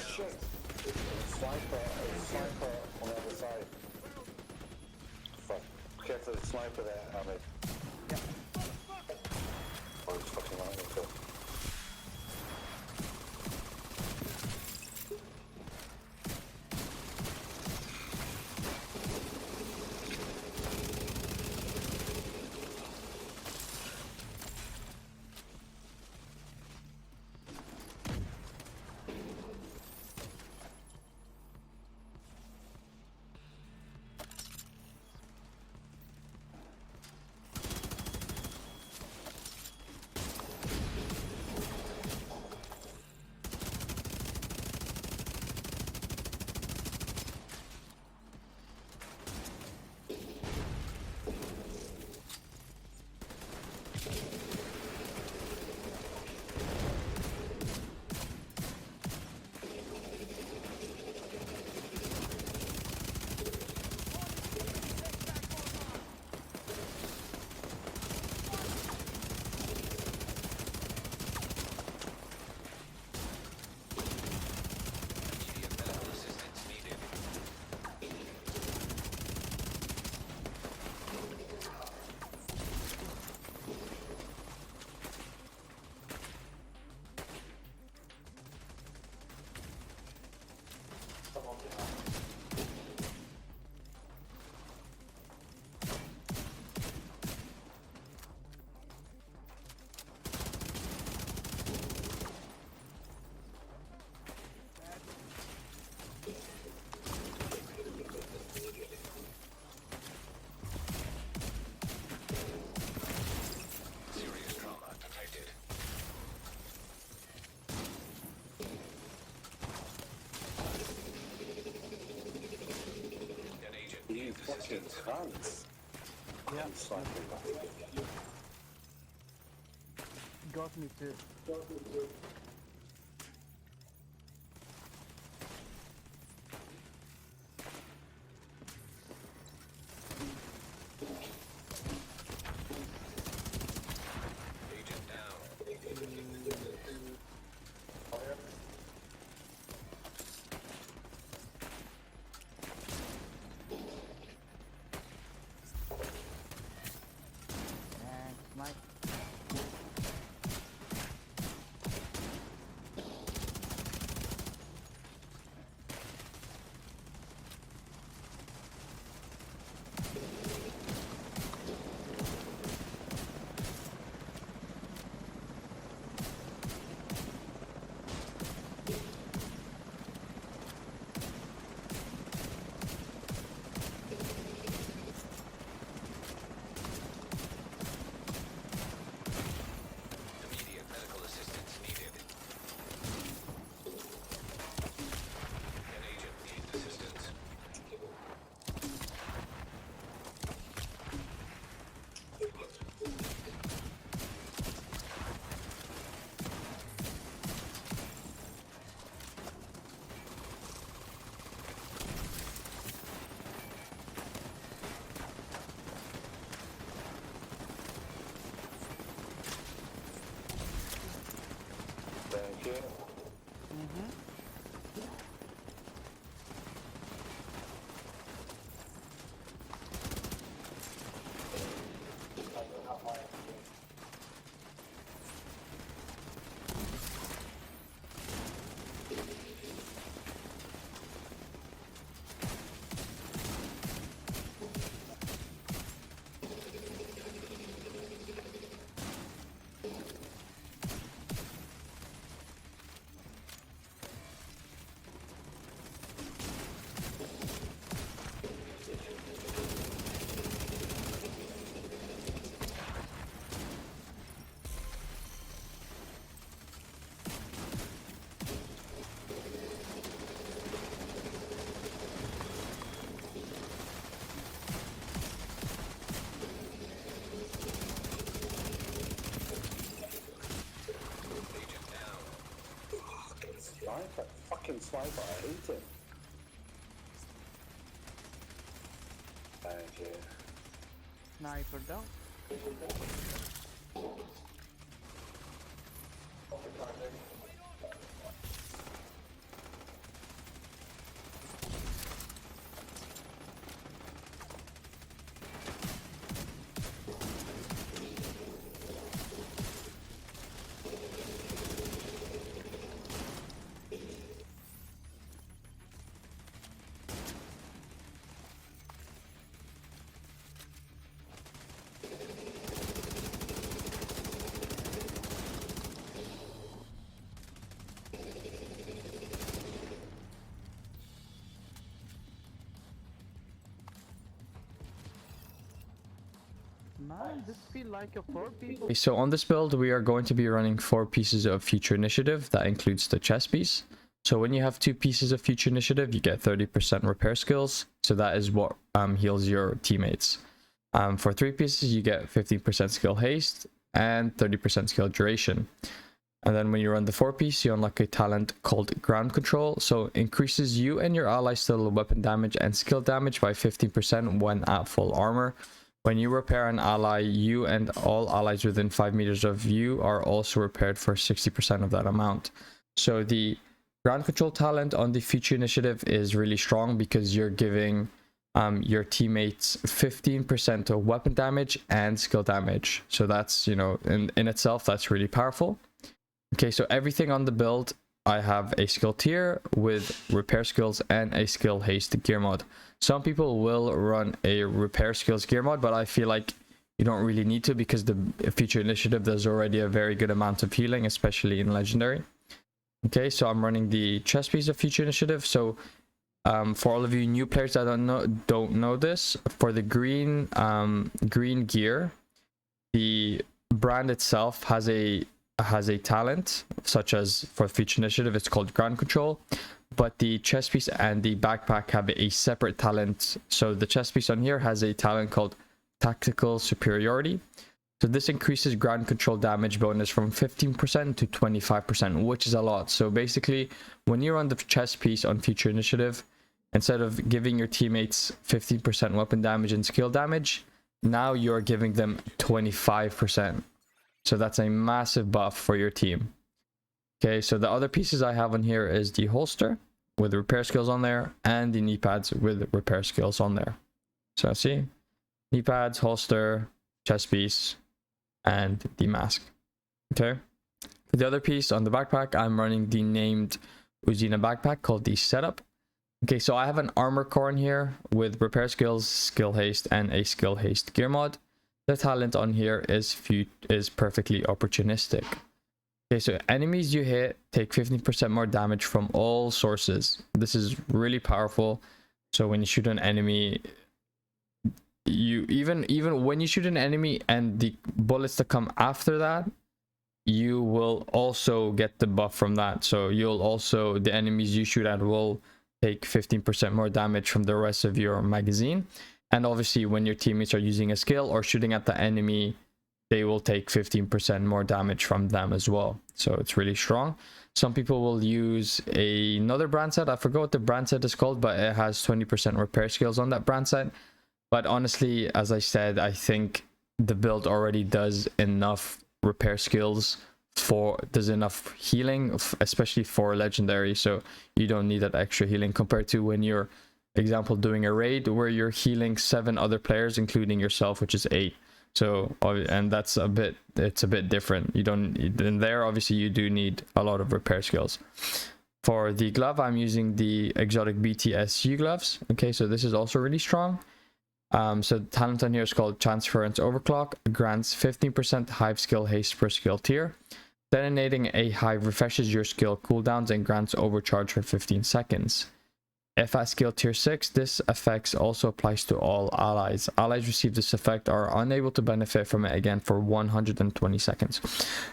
shit! Sniper on the other side. Fuck. Careful, the sniper there, Ahmed. Yeah. Oh, it's fucking right, okay. Serious trauma detected. An agent You needs fucking assistance. cunts. Yeah. Sniper. Got me too. Agent down. And snipe. Immediate medical assistance needed. An agent needs assistance. Thank you. Agent down. Sniper. Fucking sniper. I hate him. Thank you. Sniper down. Man, this feel like a 4 people. Okay, so on this build, we are going to be running 4 pieces of Future Initiative. That includes the chest piece. So when you have 2 pieces of Future Initiative, you get 30% repair skills. So that is what heals your teammates. For 3 pieces, you get 15% skill haste and 30% skill duration. And then when you run the 4 piece, you unlock a talent called Ground Control. So increases you and your allies' total weapon damage and skill damage by 15% when at full armor. When you repair an ally, you and all allies within 5 meters of you are also repaired for 60% of that amount. So the Ground Control talent on the Future Initiative is really strong because you're giving your teammates 15% of weapon damage and skill damage. So that's, you know, in itself, that's really powerful. Okay, so everything on the build, I have a skill tier with repair skills and a skill haste gear mod. Some people will run a repair skills gear mod, but I feel like you don't really need to because the Future Initiative does already a very good amount of healing, especially in Legendary. Okay, so I'm running the chest piece of Future Initiative. So for all of you new players that don't know this, for the green gear, the brand itself has a talent, such as for Future Initiative, it's called Ground Control, but the chest piece and the backpack have a separate talent. So the chest piece on here has a talent called Tactical Superiority. So this increases ground control damage bonus from 15% to 25%, which is a lot. So basically, when you're on the chest piece on Future Initiative, instead of giving your teammates 15% weapon damage and skill damage, now you're giving them 25%. So that's a massive buff for your team. Okay, so the other pieces I have on here is the holster with repair skills on there and the knee pads with repair skills on there. So see, knee pads, holster, chest piece, and the mask. Okay, for the other piece on the backpack, I'm running the named Uzina backpack called the Setup. Okay, so I have an armor core in here with repair skills, skill haste, and a skill haste gear mod. The talent on here is perfectly opportunistic. Okay, so enemies you hit take 15% more damage from all sources. This is really powerful. So when you shoot an enemy, you even when you shoot an enemy and the bullets that come after that, you will also get the buff from that. So you'll also, the enemies you shoot at will take 15% more damage from the rest of your magazine. And obviously when your teammates are using a skill or shooting at the enemy, they will take 15% more damage from them as well. So it's really strong. Some people will use another brand set. I forgot what the brand set is called, but it has 20% repair skills on that brand set. But honestly, as I said, I think the build already does enough repair skills does enough healing, especially for legendary. So you don't need that extra healing compared to when you're, example, doing a raid where you're healing 7 other players, including yourself, which is 8. So, and that's it's a bit different. You don't, in there, obviously you do need a lot of repair skills. For the glove, I'm using the exotic BTSU gloves. Okay, so this is also really strong. So the talent on here is called Transference Overclock, grants 15% hive skill haste per skill tier. Detonating a hive refreshes your skill cooldowns and grants overcharge for 15 seconds. If at skill tier 6, this effect also applies to all allies. Allies receive this effect are unable to benefit from it again for 120 seconds.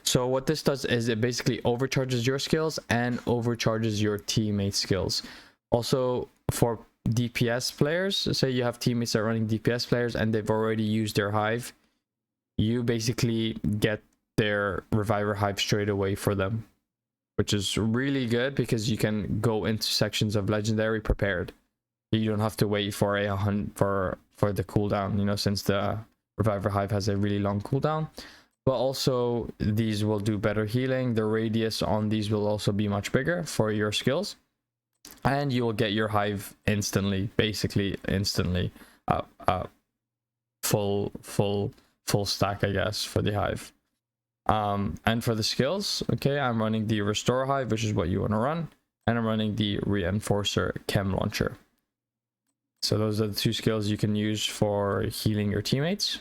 So what this does is it basically overcharges your skills and overcharges your teammates' skills. Also for DPS players, say you have teammates that are running DPS players and they've already used their hive, you basically get their reviver hive straight away for them, which is really good because you can go into sections of legendary prepared. You don't have to wait for for the cooldown, you know, since the reviver hive has a really long cooldown. But also these will do better healing. The radius on these will also be much bigger for your skills, and you will get your hive instantly, basically instantly, full stack, I guess, for the hive. And for the skills, okay, I'm running the Restore Hive, which is what you want to run, and I'm running the Reinforcer Chem Launcher. So those are the 2 skills you can use for healing your teammates.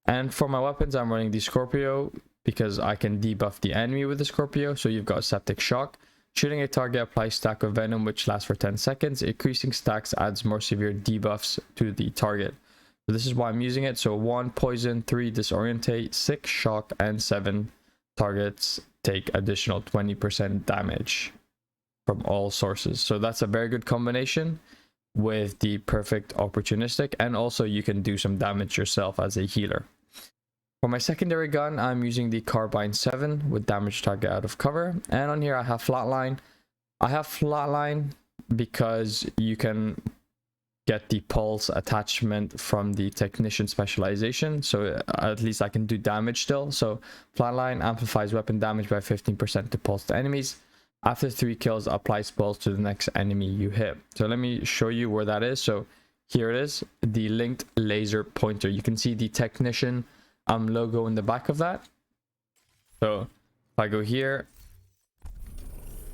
And for my weapons, I'm running the Scorpio because I can debuff the enemy with the Scorpio. So you've got Septic Shock. Shooting a target applies stack of venom, which lasts for 10 seconds. Increasing stacks adds more severe debuffs to the target. So this is why I'm using it. So 1 poison, 3 disorientate, 6 shock, and 7 targets take additional 20% damage from all sources. So that's a very good combination with the perfect opportunistic, and also you can do some damage yourself as a healer. For my secondary gun, I'm using the carbine 7 with damage target out of cover, and on here I have flatline. I have flatline because you can get the pulse attachment from the technician specialization, so at least I can do damage still. So flatline amplifies weapon damage by 15% to pulse to enemies. After 3 kills, applies pulse to the next enemy you hit. So let me show you where that is. So here it is, the linked laser pointer. You can see the technician logo in the back of that. So if I go here,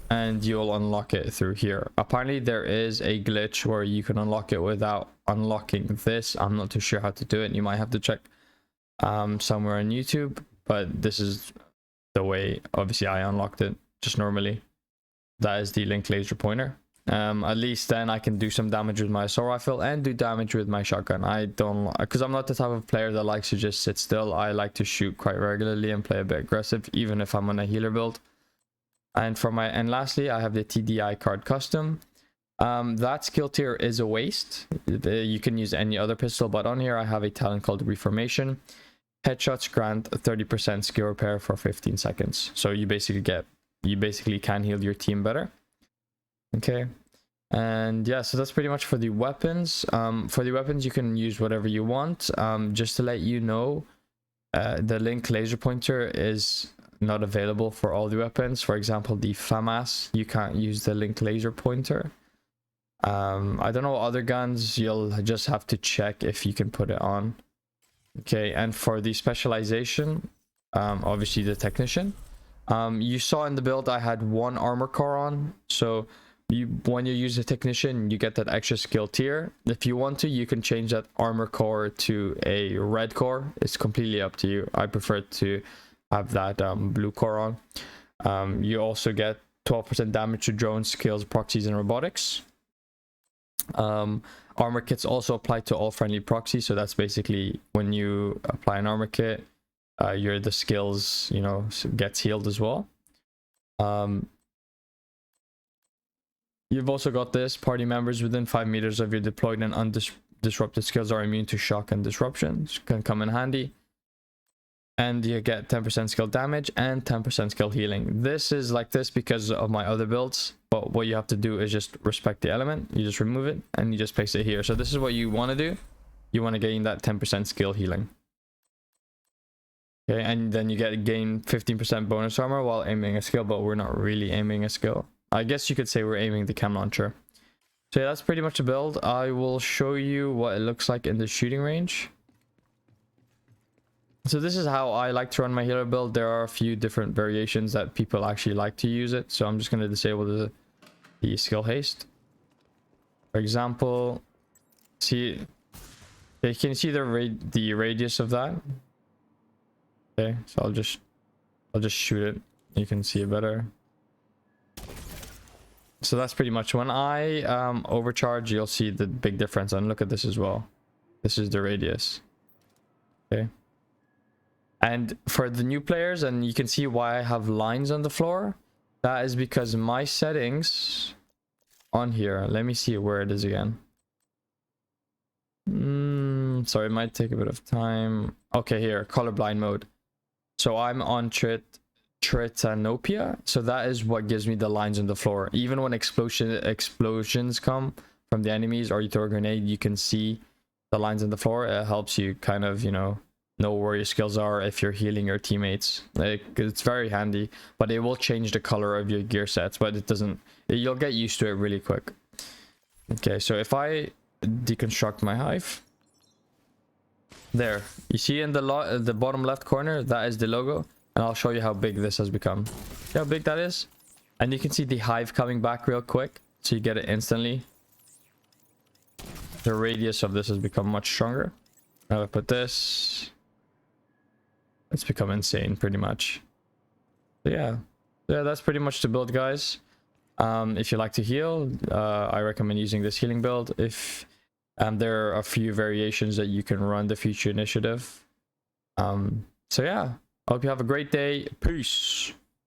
and you'll unlock it through here. Apparently there is a glitch where you can unlock it without unlocking this. I'm not too sure how to do it. You might have to check somewhere on YouTube, but this is the way obviously I unlocked it just normally. That is the linked laser pointer. At least then I can do some damage with my assault rifle and do damage with my shotgun. I don't, because I'm not the type of player that likes to just sit still. I like to shoot quite regularly and play a bit aggressive, even if I'm on a healer build. And lastly, I have the TDI card custom. That skill tier is a waste. You can use any other pistol, but on here I have a talent called Reformation. Headshots grant 30% skill repair for 15 seconds. So you basically can heal your team better. Okay. And yeah, so that's pretty much for the weapons. For the weapons, you can use whatever you want. Just to let you know, the link laser pointer is not available for all the weapons. For example, the FAMAS, you can't use the link laser pointer. I don't know, other guns, you'll just have to check if you can put it on. Okay, and for the specialization, obviously the technician, you saw in the build I had 1 armor core on. So when you use a technician, you get that extra skill tier. If you want to, you can change that armor core to a red core. It's completely up to you. I prefer to have that blue core on. You also get 12% damage to drones, skills, proxies, and robotics. Armor kits also apply to all friendly proxies, so that's basically when you apply an armor kit, the skills, you know, gets healed as well. You've also got this: party members within 5 meters of your deployed and undisrupted skills are immune to shock and disruptions. Can come in handy. And you get 10% skill damage and 10% skill healing. This is like this because of my other builds, but what you have to do is just respect the element. You just remove it and you just place it here. So this is what you want to do. You want to gain that 10% skill healing. Okay, and then you gain 15% bonus armor while aiming a skill, but we're not really aiming a skill. I guess you could say we're aiming the chem launcher. So yeah, that's pretty much the build. I will show you what it looks like in the shooting range. So this is how I like to run my healer build. There are a few different variations that people actually like to use it. So I'm just going to disable the skill haste. For example, see, you can see the radius of that. Okay, so I'll just shoot it. You can see it better. So that's pretty much when I overcharge, you'll see the big difference. And look at this as well. This is the radius. Okay. And for the new players, and you can see why I have lines on the floor, that is because my settings on here, let me see where it is again. Sorry, it might take a bit of time. Okay, here, colorblind mode. So I'm on Tritanopia, so that is what gives me the lines on the floor. Even when explosions come from the enemies or you throw a grenade, you can see the lines on the floor. It helps you kind of, you know where your skills are if you're healing your teammates. It's very handy, but it will change the color of your gear sets, but you'll get used to it really quick. Okay, so if I deconstruct my hive, there you see in the bottom left corner, that is the logo, and I'll show you how big this has become. See how big that is? And you can see the hive coming back real quick, so you get it instantly. The radius of this has become much stronger. Now I put this, it's become insane pretty much. So yeah, that's pretty much the build, guys. If you like to heal, I recommend using this healing build. If There are a few variations that you can run the future initiative. So yeah, I hope you have a great day. Peace.